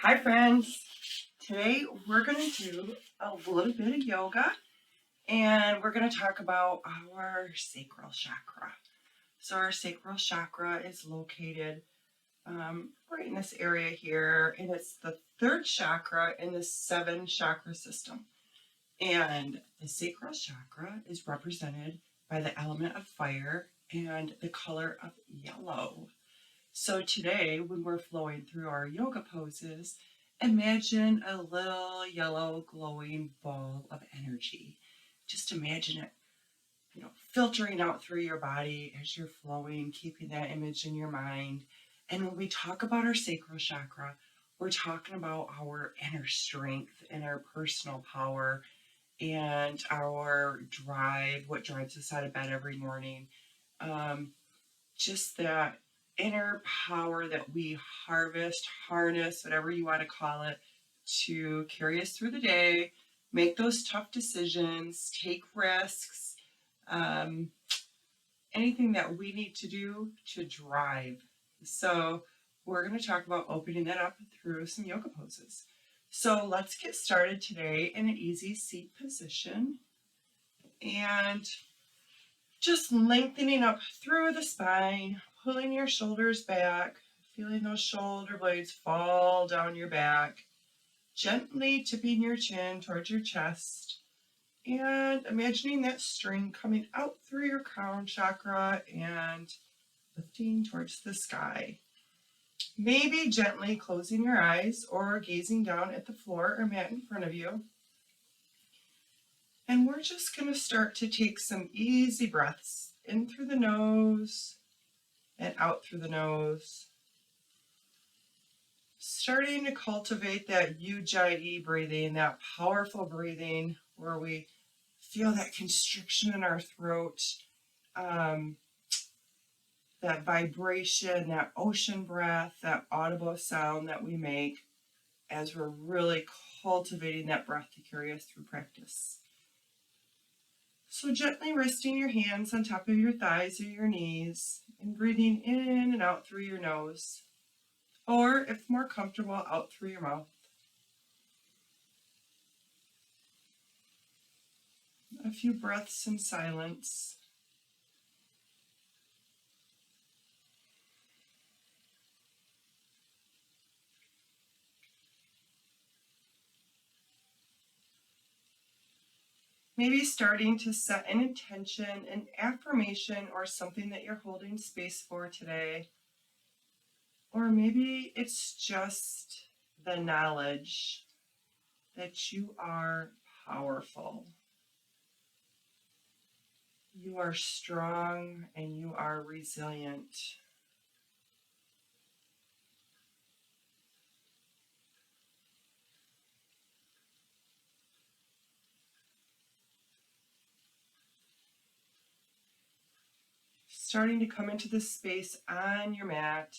Hi friends, today we're going to do a little bit of yoga and we're going to talk about our sacral chakra. So our sacral chakra is located right in this area here, and it's the third chakra in the 7 chakra system. And the sacral chakra is represented by the element of fire and the color of yellow. So today, when we're flowing through our yoga poses, imagine a little yellow glowing ball of energy. Just imagine it, filtering out through your body as you're flowing, keeping that image in your mind. And when we talk about our sacral chakra, we're talking about our inner strength and our personal power and our drive, what drives us out of bed every morning. Just that inner power that we harness, whatever you want to call it, to carry us through the day, make those tough decisions, take risks, um, anything that we need to do to drive. So, we're going to talk about opening that up through some yoga poses. So, let's get started today in an easy seat position and just lengthening up through the spine, pulling your shoulders back, feeling those shoulder blades fall down your back, gently tipping your chin towards your chest, and imagining that string coming out through your crown chakra and lifting towards the sky. Maybe gently closing your eyes or gazing down at the floor or mat in front of you. And we're just going to start to take some easy breaths in through the nose and out through the nose. Starting to cultivate that ujjayi breathing, that powerful breathing where we feel that constriction in our throat, that vibration, that ocean breath, that audible sound that we make as we're really cultivating that breath to carry us through practice. So gently resting your hands on top of your thighs or your knees and breathing in and out through your nose, or if more comfortable, out through your mouth. A few breaths in silence. Maybe starting to set an intention, an affirmation, or something that you're holding space for today. Or maybe it's just the knowledge that you are powerful. You are strong and you are resilient. Starting to come into this space on your mat,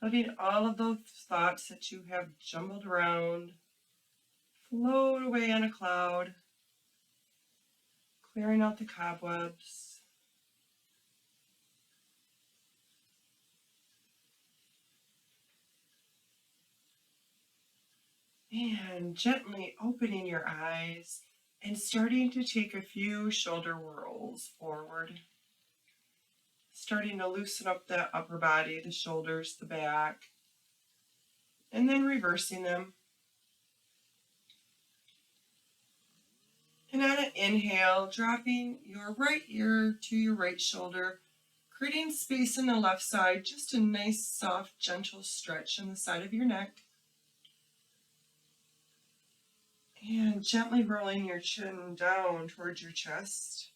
letting all of those thoughts that you have jumbled around float away on a cloud, clearing out the cobwebs. And gently opening your eyes and starting to take a few shoulder whirls forward. Starting to loosen up the upper body, the shoulders, the back, and then reversing them. And on an inhale, dropping your right ear to your right shoulder, creating space in the left side, just a nice, soft, gentle stretch in the side of your neck. And gently rolling your chin down towards your chest.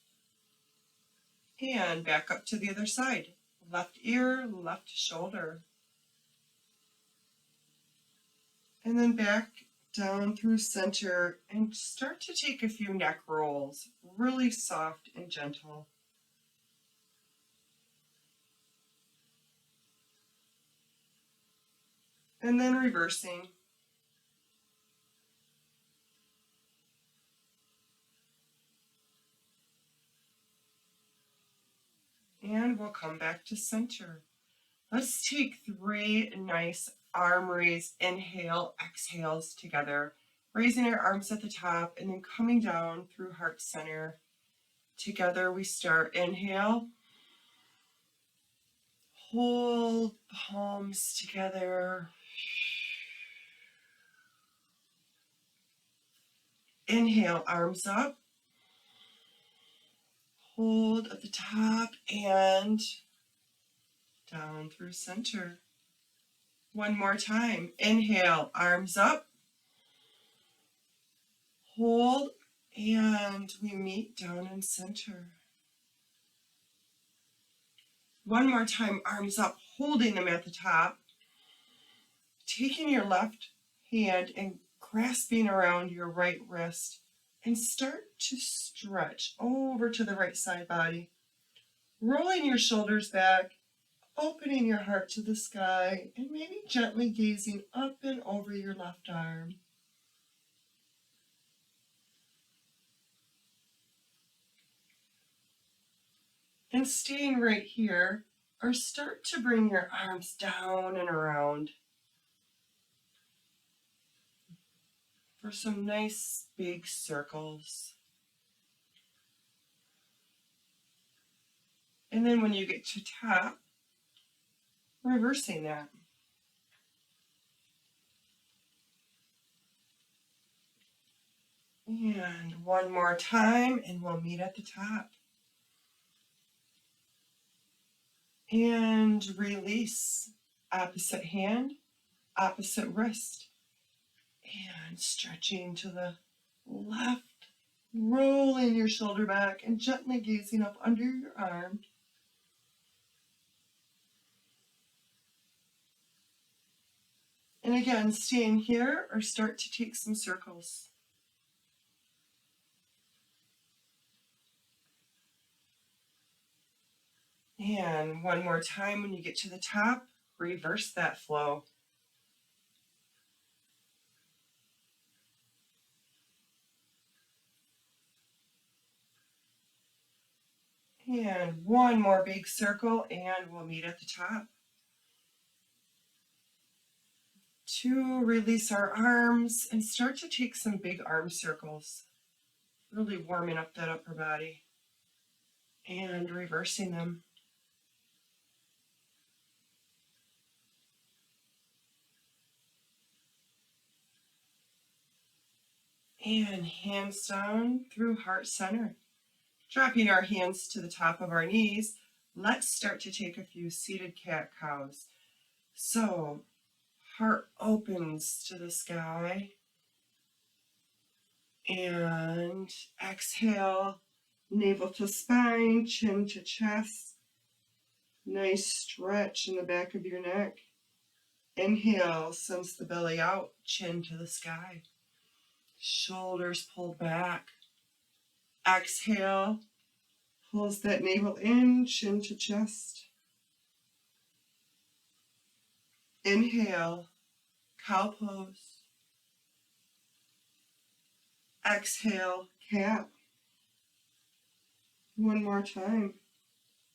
And back up to the other side. Left ear, left shoulder. And then back down through center and start to take a few neck rolls, really soft and gentle. And then reversing. And we'll come back to center. Let's take 3 nice arm raise, inhale, exhales together, raising our arms at the top and then coming down through heart center. Together we start. Inhale, hold palms together. Inhale, arms up. Hold at the top and down through center. One more time. Inhale, arms up. Hold, and we meet down in center. One more time, arms up, holding them at the top. Taking your left hand and grasping around your right wrist and start to stretch over to the right side body. Rolling your shoulders back, opening your heart to the sky, and maybe gently gazing up and over your left arm. And staying right here, or start to bring your arms down and around for some nice big circles. And then when you get to top, reversing that. And one more time, and we'll meet at the top. And release. Opposite hand, opposite wrist. And stretching to the left, rolling your shoulder back and gently gazing up under your arm. And again, staying here or start to take some circles. And one more time, when you get to the top, reverse that flow. And one more big circle, and we'll meet at the top. To release our arms and start to take some big arm circles, really warming up that upper body and reversing them. And hands down through heart center. Dropping our hands to the top of our knees, let's start to take a few seated cat-cows. So, heart opens to the sky. And exhale, navel to spine, chin to chest. Nice stretch in the back of your neck. Inhale, sends the belly out, chin to the sky. Shoulders pulled back. Exhale, pulls that navel in, chin to chest. Inhale, cow pose. Exhale, cat. One more time.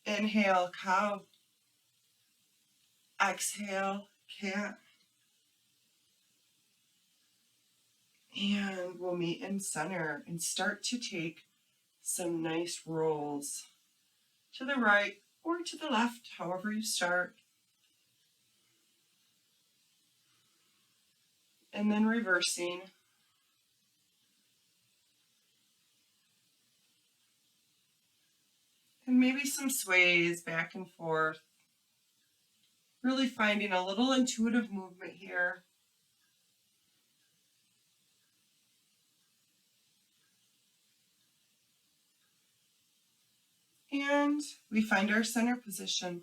Inhale, cow. Exhale, cat. And we'll meet in center and start to take some nice rolls to the right or to the left, however you start. And then reversing. And maybe some sways back and forth. Really finding a little intuitive movement here. And we find our center position.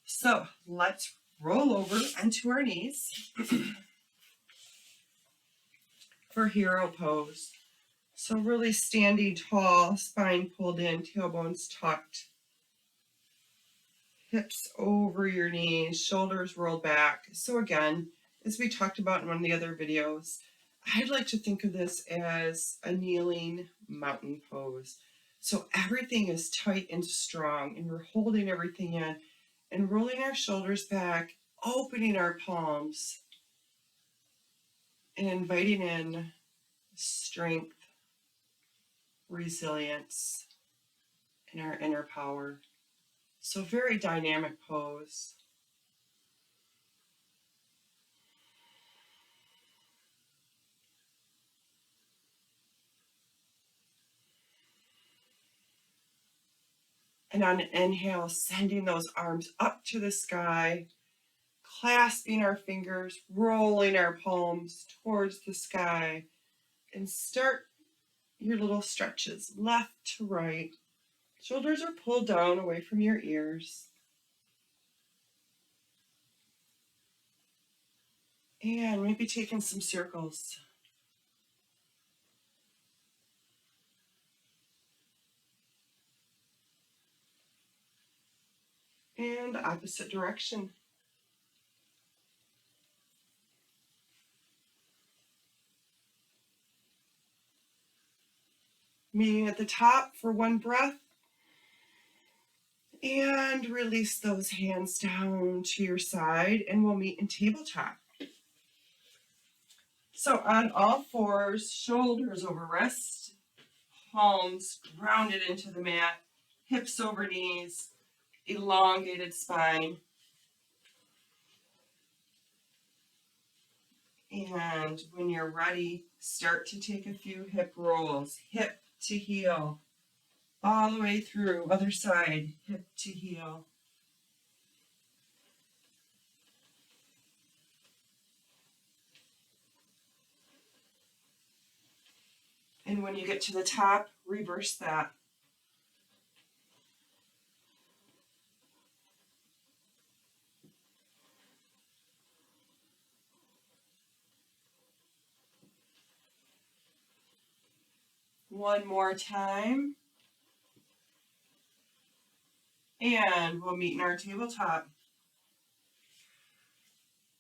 So let's roll over onto our knees for hero pose. So really standing tall, spine pulled in, tailbones tucked. Hips over your knees, shoulders rolled back. So again, as we talked about in one of the other videos, I'd like to think of this as a kneeling mountain pose. So everything is tight and strong and we're holding everything in. and rolling our shoulders back, opening our palms, and inviting in strength, resilience, and our inner power. So very dynamic pose. And on an inhale, sending those arms up to the sky, clasping our fingers, rolling our palms towards the sky, and start your little stretches left to right. Shoulders are pulled down away from your ears. And maybe taking some circles. And opposite direction. Meeting at the top for one breath. And release those hands down to your side, and we'll meet in tabletop. So on all fours, shoulders over wrist, palms grounded into the mat, hips over knees, elongated spine. And when you're ready, start to take a few hip rolls, hip to heel, all the way through, other side, hip to heel. And when you get to the top, reverse that. One more time. And we'll meet in our tabletop.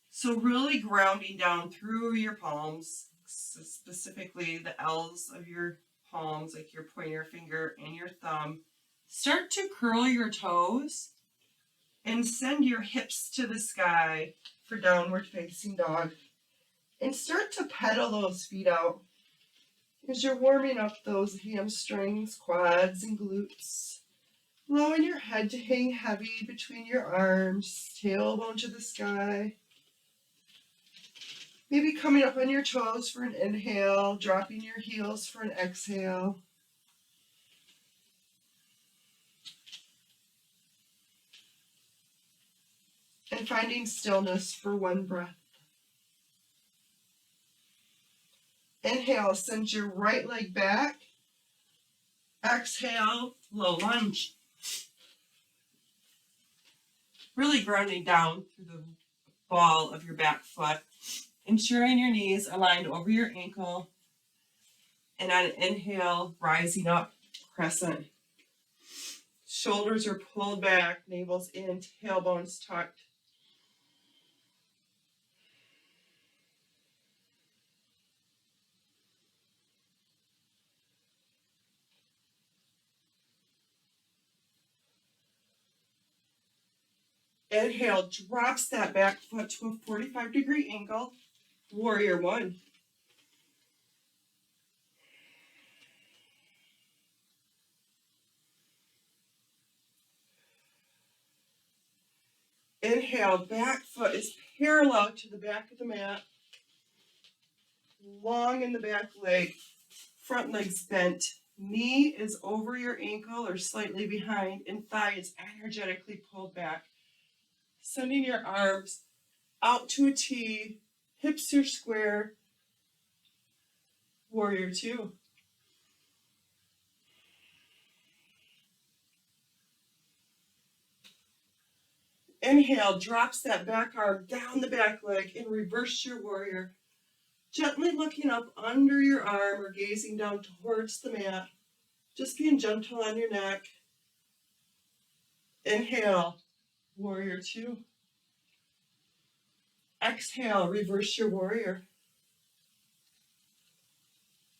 So really grounding down through your palms, specifically the L's of your palms, like your pointer finger and your thumb. Start to curl your toes and send your hips to the sky for downward facing dog. And start to pedal those feet out as you're warming up those hamstrings, quads, and glutes. Allowing your head to hang heavy between your arms, tailbone to the sky. Maybe coming up on your toes for an inhale, dropping your heels for an exhale. And finding stillness for one breath. Inhale, send your right leg back. Exhale, low lunge. Really grounding down through the ball of your back foot. Ensuring your knees aligned over your ankle. And on an inhale, rising up, crescent. Shoulders are pulled back, navel's in, tailbones tucked. Inhale, drops that back foot to a 45-degree angle. Warrior one. Inhale, back foot is parallel to the back of the mat. Long in the back leg. Front leg's bent. Knee is over your ankle or slightly behind, and thigh is energetically pulled back. Sending your arms out to a T. Hips are square. Warrior two. Inhale, drops that back arm down the back leg and reverse your warrior. Gently looking up under your arm or gazing down towards the mat. Just being gentle on your neck. Inhale, warrior two. Exhale, reverse your warrior.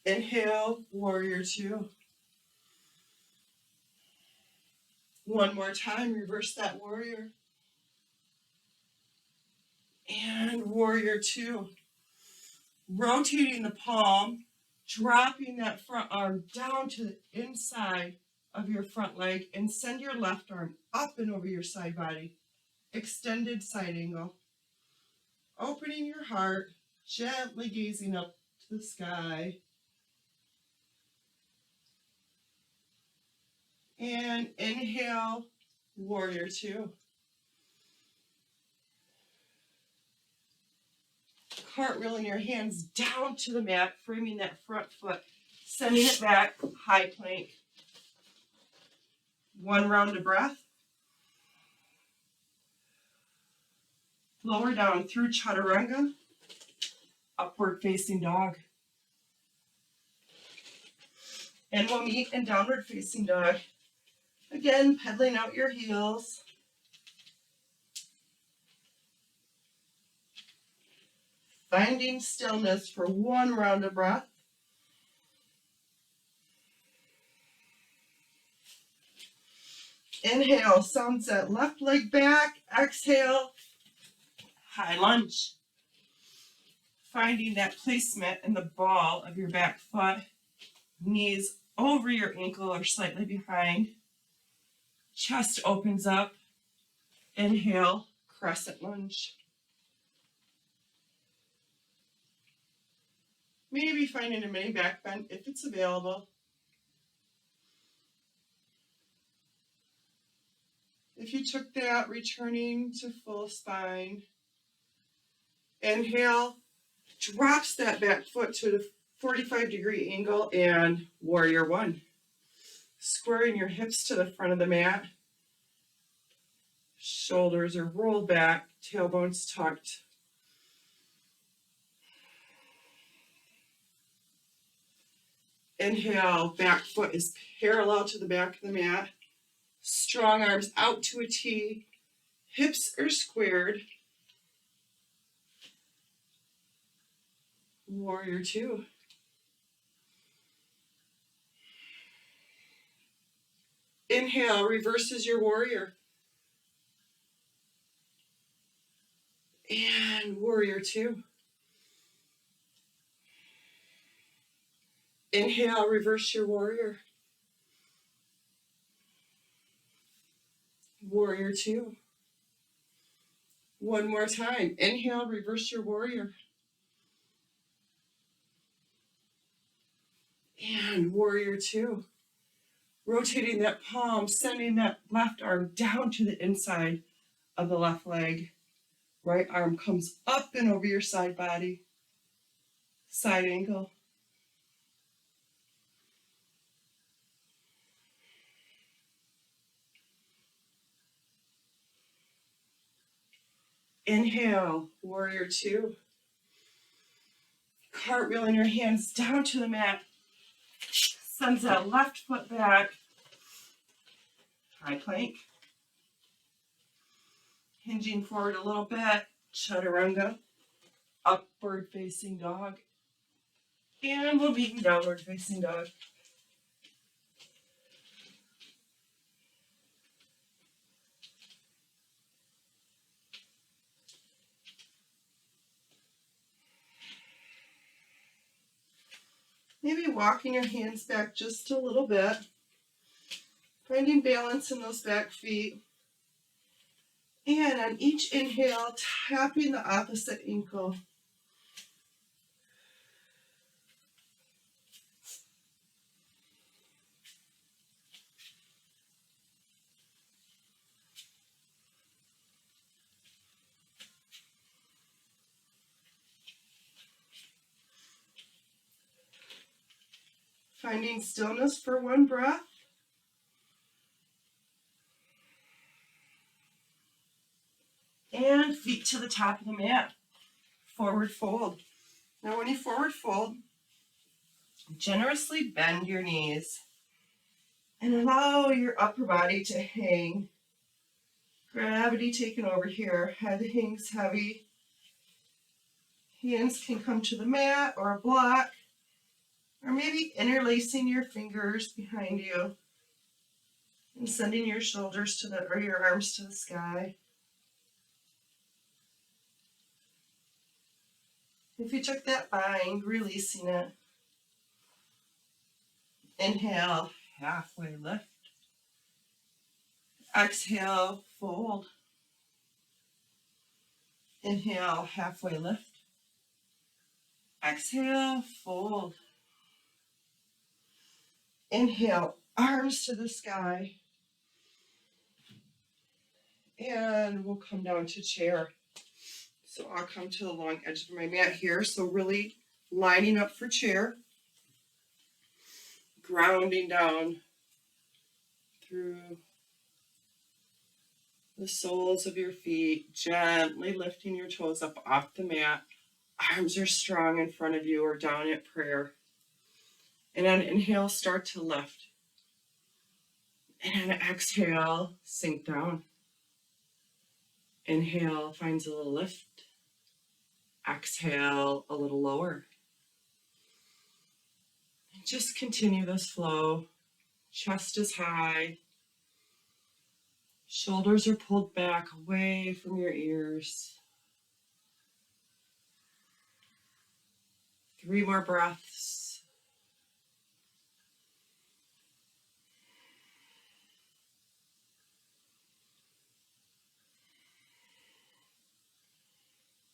Inhale, warrior two. One more time, reverse that warrior. And warrior two. Rotating the palm, dropping that front arm down to the inside of your front leg and send your left arm up and over your side body. Extended side angle. Opening your heart, gently gazing up to the sky. And inhale, warrior two. Cartwheeling your hands down to the mat, framing that front foot, sending it back, high plank. One round of breath. Lower down through chaturanga, upward facing dog. And we'll meet in downward facing dog. Again, pedaling out your heels. Finding stillness for one round of breath. Inhale, sunset, left leg back. Exhale, high lunge. Finding that placement in the ball of your back foot. Knees over your ankle or slightly behind. Chest opens up. Inhale, crescent lunge. Maybe finding a mini back bend if it's available. If you took that, returning to full spine. Inhale, drops that back foot to the 45-degree angle and warrior one. Squaring your hips to the front of the mat. Shoulders are rolled back, tailbones tucked. Inhale, back foot is parallel to the back of the mat. Strong arms out to a T. Hips are squared. Warrior two. Inhale, reverses your warrior. And warrior two. Inhale, reverse your warrior. Warrior two. One more time. Inhale, reverse your warrior. And warrior two. Rotating that palm, sending that left arm down to the inside of the left leg. Right arm comes up and over your side body. Side angle. Inhale, warrior two. Cartwheeling your hands down to the mat. Sends that left foot back. High plank. Hinging forward a little bit. Chaturanga. Upward facing dog. And we'll meet in downward facing dog. Maybe walking your hands back just a little bit. Finding balance in those back feet. And on each inhale, tapping the opposite ankle. Finding stillness for one breath. And feet to the top of the mat. Forward fold. Now when you forward fold, generously bend your knees and allow your upper body to hang. Gravity taking over here. Head hangs heavy. Hands can come to the mat or a block, or maybe interlacing your fingers behind you and sending your shoulders to the, or your arms to the sky. If you took that bind, releasing it. Inhale, halfway lift. Exhale, fold. Inhale, halfway lift. Exhale, fold. Inhale, arms to the sky. And we'll come down to chair. So I'll come to the long edge of my mat here. So really lining up for chair. Grounding down through the soles of your feet. Gently lifting your toes up off the mat. Arms are strong in front of you or down at prayer. And on inhale, start to lift. And on exhale, sink down. Inhale finds a little lift. Exhale, a little lower. And just continue this flow. Chest is high. Shoulders are pulled back away from your ears. 3 more breaths.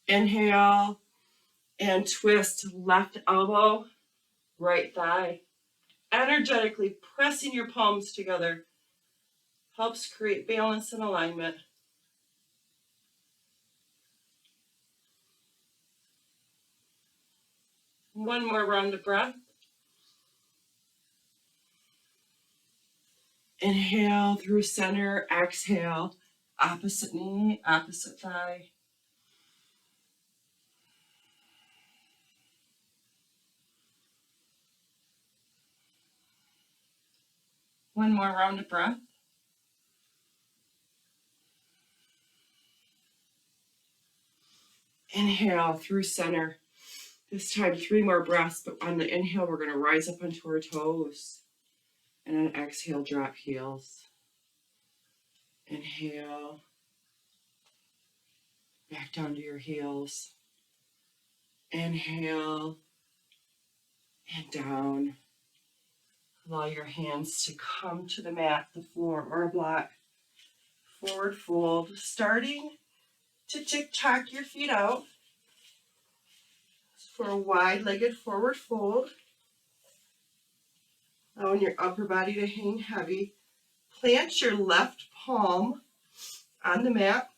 Inhale and twist left elbow, right thigh. Energetically pressing your palms together helps create balance and alignment. One more round of breath. Inhale through center, exhale, opposite knee, opposite thigh. One more round of breath. Inhale through center. This time 3 more breaths, but on the inhale, we're going to rise up onto our toes. And on exhale, drop heels. Inhale. Back down to your heels. Inhale. And down. Allow your hands to come to the mat, the floor, or a block. Forward fold. Starting to tick-tock your feet out for a wide-legged forward fold. Allowing your upper body to hang heavy. Plant your left palm on the mat.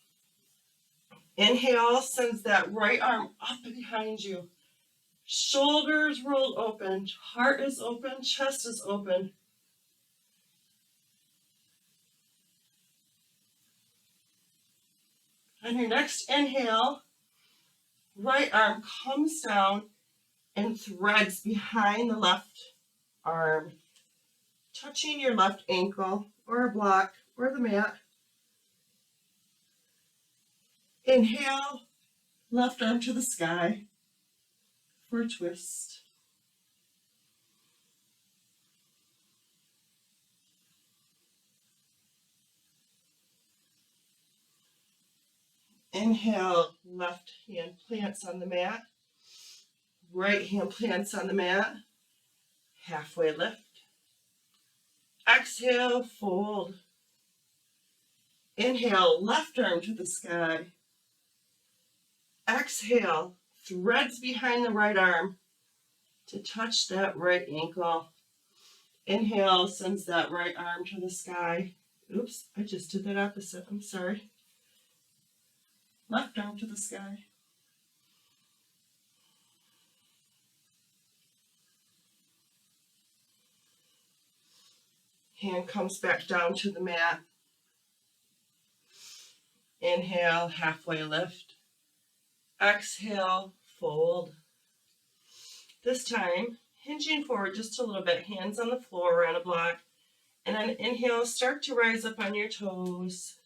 Inhale sends that right arm up behind you. Shoulders rolled open, heart is open, chest is open. On your next inhale, right arm comes down and threads behind the left arm, touching your left ankle or a block or the mat. Inhale, left arm to the sky for a twist. Inhale, left hand plants on the mat. Right hand plants on the mat. Halfway lift. Exhale, fold. Inhale, left arm to the sky. Exhale, threads behind the right arm to touch that right ankle. Inhale, sends that right arm to the sky. Oops, I just did that opposite. I'm sorry. Left arm to the sky. Hand comes back down to the mat. Inhale, halfway lift. Exhale, fold. This time, hinging forward just a little bit, hands on the floor or on a block. And on an inhale, start to rise up on your toes.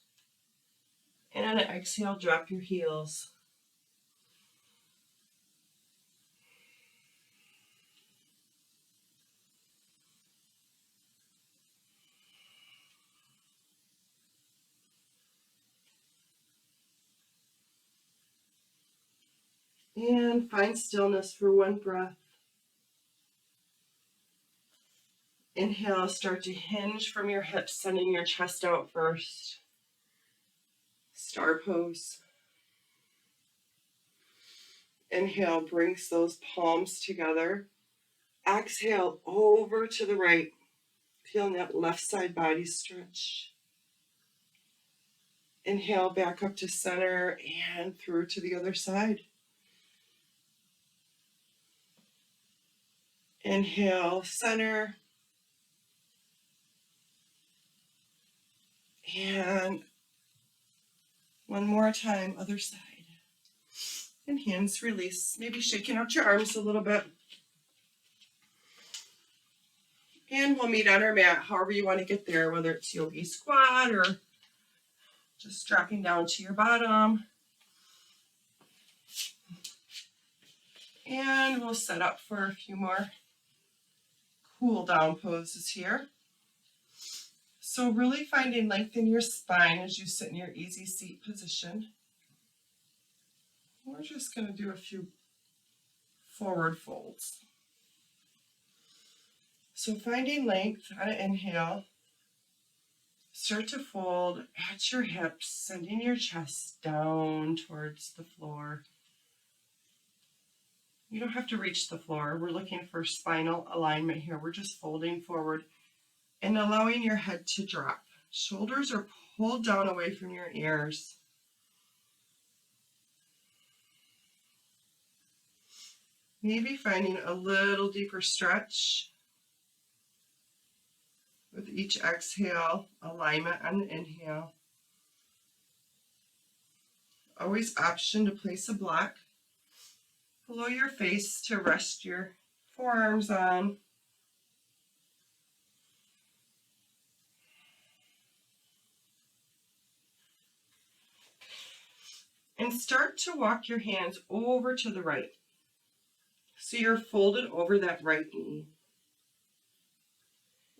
And on an exhale, drop your heels. And find stillness for one breath. Inhale, start to hinge from your hips, sending your chest out first. Star pose. Inhale, brings those palms together. Exhale, over to the right. Feeling that left side body stretch. Inhale, back up to center and through to the other side. Inhale, center. And one more time, other side. And hands release. Maybe shaking out your arms a little bit. And we'll meet on our mat, however you want to get there, whether it's yogi squat or just dropping down to your bottom. And we'll set up for a few more cool down poses here. So really finding length in your spine as you sit in your easy seat position. We're just going to do a few forward folds. So finding length on an inhale, start to fold at your hips, sending your chest down towards the floor. You don't have to reach the floor. We're looking for spinal alignment here. We're just folding forward and allowing your head to drop. Shoulders are pulled down away from your ears. Maybe finding a little deeper stretch with each exhale, alignment on the inhale. Always option to place a block below your face to rest your forearms on. And start to walk your hands over to the right. So you're folded over that right knee.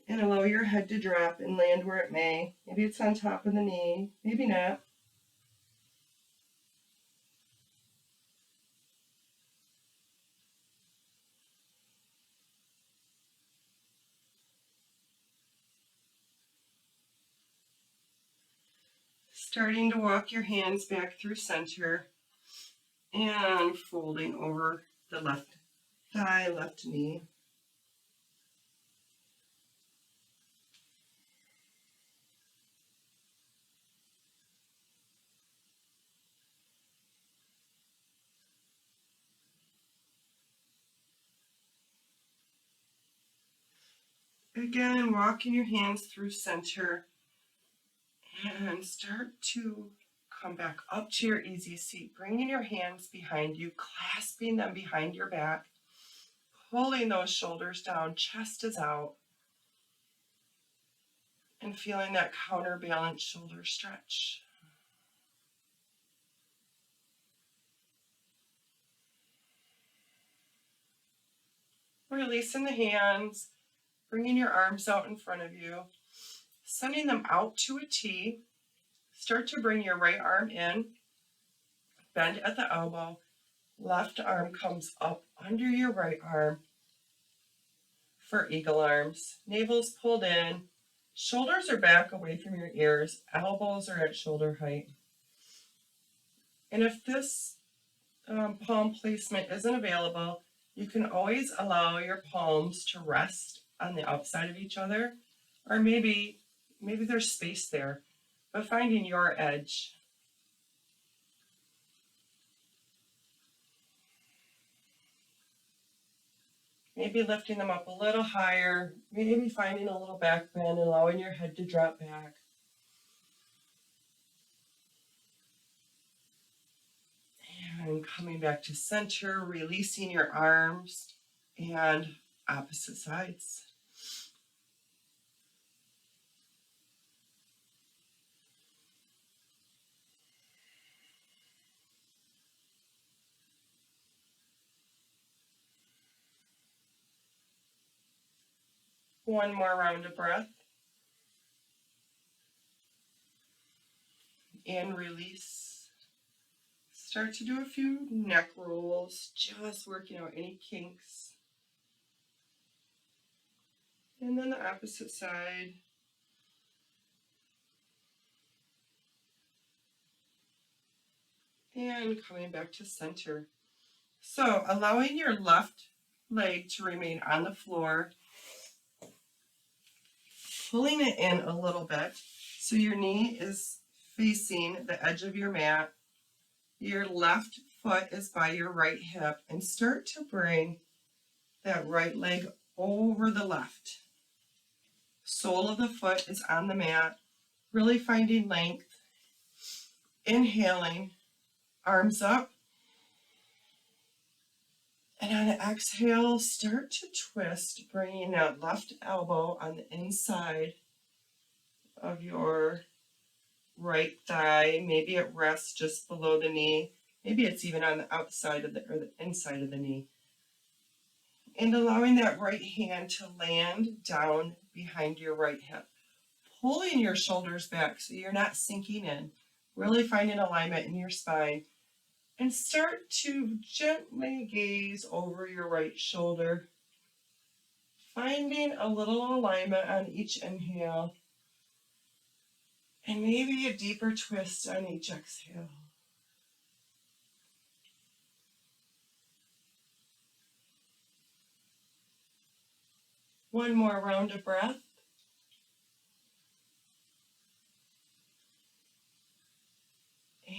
And allow your head to drop and land where it may. Maybe it's on top of the knee, maybe not. Starting to walk your hands back through center and folding over the left thigh, left knee. Again, walking your hands through center and start to come back up to your easy seat, bringing your hands behind you, clasping them behind your back, pulling those shoulders down, chest is out, and feeling that counterbalance shoulder stretch. Releasing the hands, bringing your arms out in front of you, sending them out to a T. Start to bring your right arm in, bend at the elbow, left arm comes up under your right arm for eagle arms. Navel's pulled in, shoulders are back away from your ears, elbows are at shoulder height. And if this palm placement isn't available, you can always allow your palms to rest on the outside of each other, or maybe there's space there, but finding your edge. Maybe lifting them up a little higher, maybe finding a little back bend, allowing your head to drop back. And coming back to center, releasing your arms and opposite sides. One more round of breath. And release. Start to do a few neck rolls, just working out any kinks. And then the opposite side. And coming back to center. So allowing your left leg to remain on the floor, pulling it in a little bit so your knee is facing the edge of your mat. Your left foot is by your right hip, and start to bring that right leg over the left. Sole of the foot is on the mat, really finding length. Inhaling, arms up. And on an exhale, start to twist, bringing that left elbow on the inside of your right thigh. Maybe it rests just below the knee. Maybe it's even on the outside of the inside of the knee. And allowing that right hand to land down behind your right hip. Pulling your shoulders back so you're not sinking in. Really finding alignment in your spine. And start to gently gaze over your right shoulder. Finding a little alignment on each inhale. And maybe a deeper twist on each exhale. One more round of breath.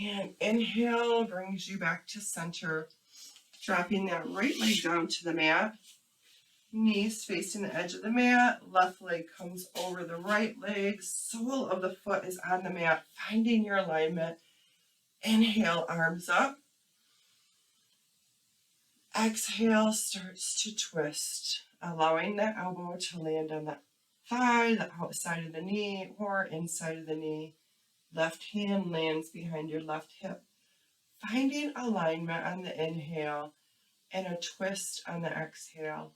And inhale brings you back to center. Dropping that right leg down to the mat. Knees facing the edge of the mat. Left leg comes over the right leg. Sole of the foot is on the mat. Finding your alignment. Inhale, arms up. Exhale starts to twist, allowing the elbow to land on the thigh, the outside of the knee, or inside of the knee. Left hand lands behind your left hip. Finding alignment on the inhale and a twist on the exhale.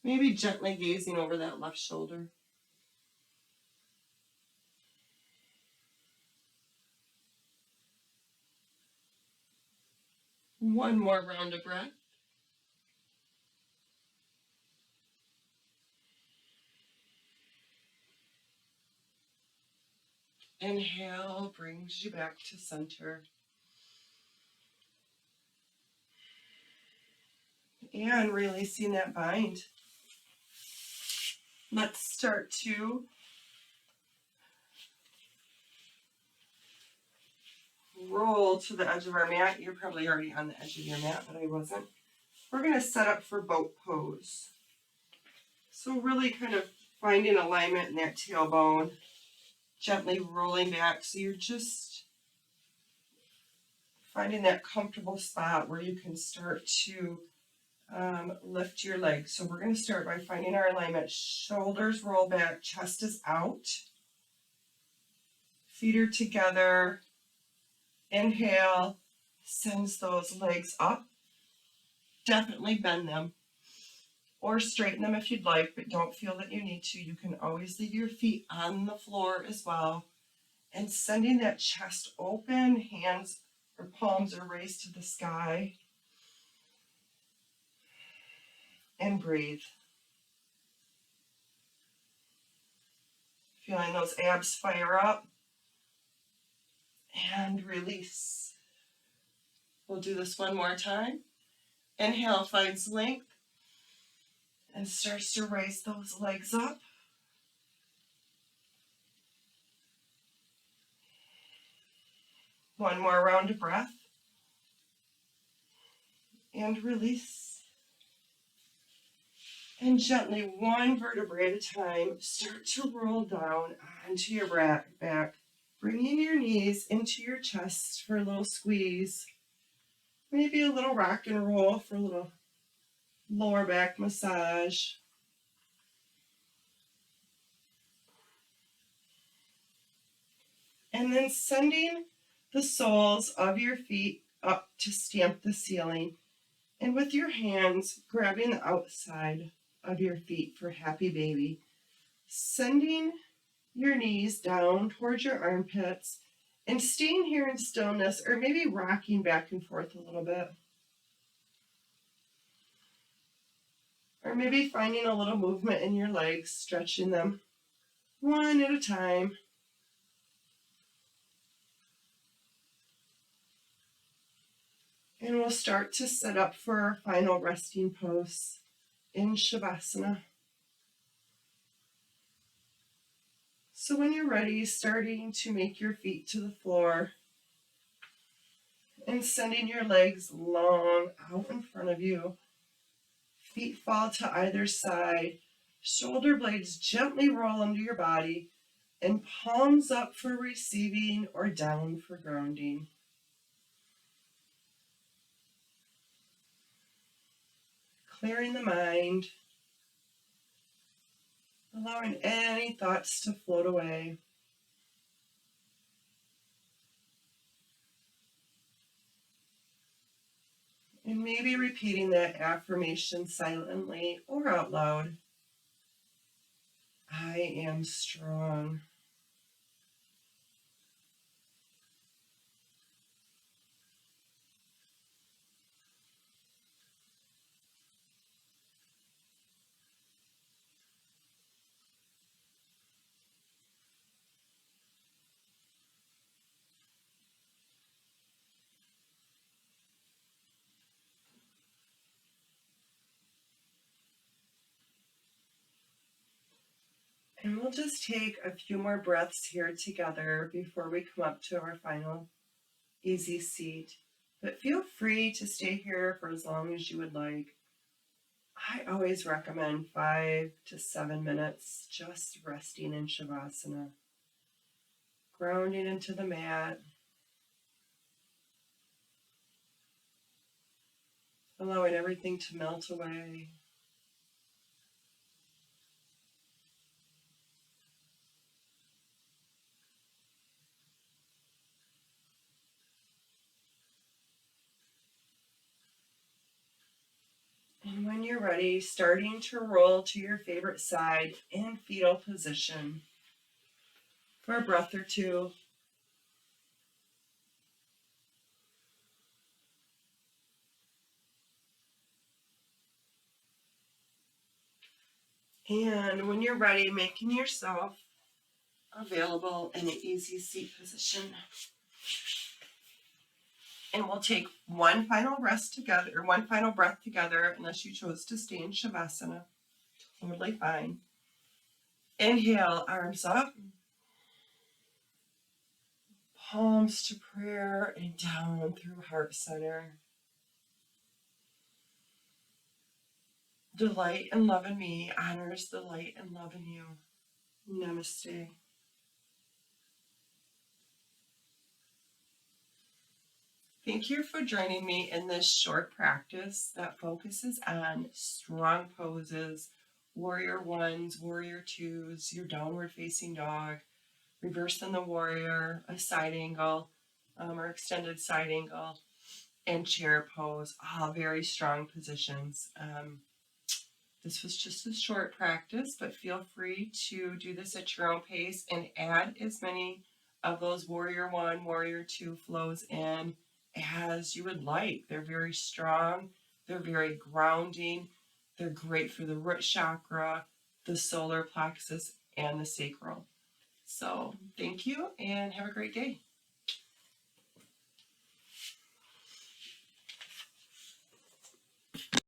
Maybe gently gazing over that left shoulder. One more round of breath. Inhale brings you back to center. And releasing that bind. Let's start to roll to the edge of our mat. You're probably already on the edge of your mat, but I wasn't. We're going to set up for boat pose. So really kind of finding alignment in that tailbone, gently rolling back. So you're just finding that comfortable spot where you can start to lift your legs. So we're going to start by finding our alignment. Shoulders roll back, chest is out. Feet are together. Inhale, sends those legs up. Definitely bend them or straighten them if you'd like, but don't feel that you need to. You can always leave your feet on the floor as well. And sending that chest open, hands or palms are raised to the sky. And breathe. Feeling those abs fire up. And release. We'll do this one more time. Inhale finds length and starts to raise those legs up. One more round of breath. And release. And gently, one vertebrae at a time, start to roll down onto your back, bringing your knees into your chest for a little squeeze. Maybe a little rock and roll for a little lower back massage. And then sending the soles of your feet up to stamp the ceiling. And with your hands, grabbing the outside of your feet for happy baby. Sending your knees down towards your armpits and staying here in stillness, or maybe rocking back and forth a little bit. Or maybe finding a little movement in your legs, stretching them one at a time. And we'll start to set up for our final resting pose in Shavasana. So when you're ready, starting to make your feet to the floor and sending your legs long out in front of you. Feet fall to either side. Shoulder blades gently roll under your body and palms up for receiving or down for grounding. Clearing the mind, allowing any thoughts to float away. And maybe repeating that affirmation silently or out loud. I am strong. And we'll just take a few more breaths here together before we come up to our final easy seat. But feel free to stay here for as long as you would like. I always recommend 5 to 7 minutes just resting in Shavasana, grounding into the mat, allowing everything to melt away. And when you're ready, starting to roll to your favorite side in fetal position for a breath or two. And when you're ready, making yourself available in an easy seat position. And we'll take one final rest together, or one final breath together, unless you chose to stay in Shavasana. Totally fine. Inhale, arms up. Palms to prayer and down through heart center. The light and love in me honors the light and love in you. Namaste. Thank you for joining me in this short practice that focuses on strong poses, warrior ones, warrior twos, your downward facing dog, reverse in the warrior, a side angle or extended side angle, and chair pose, all very strong positions. This was just a short practice, but feel free to do this at your own pace and add as many of those warrior one, warrior two flows in as you would like. They're very strong. They're very grounding. They're great for the root chakra, the solar plexus, and the sacral. So thank you and have a great day.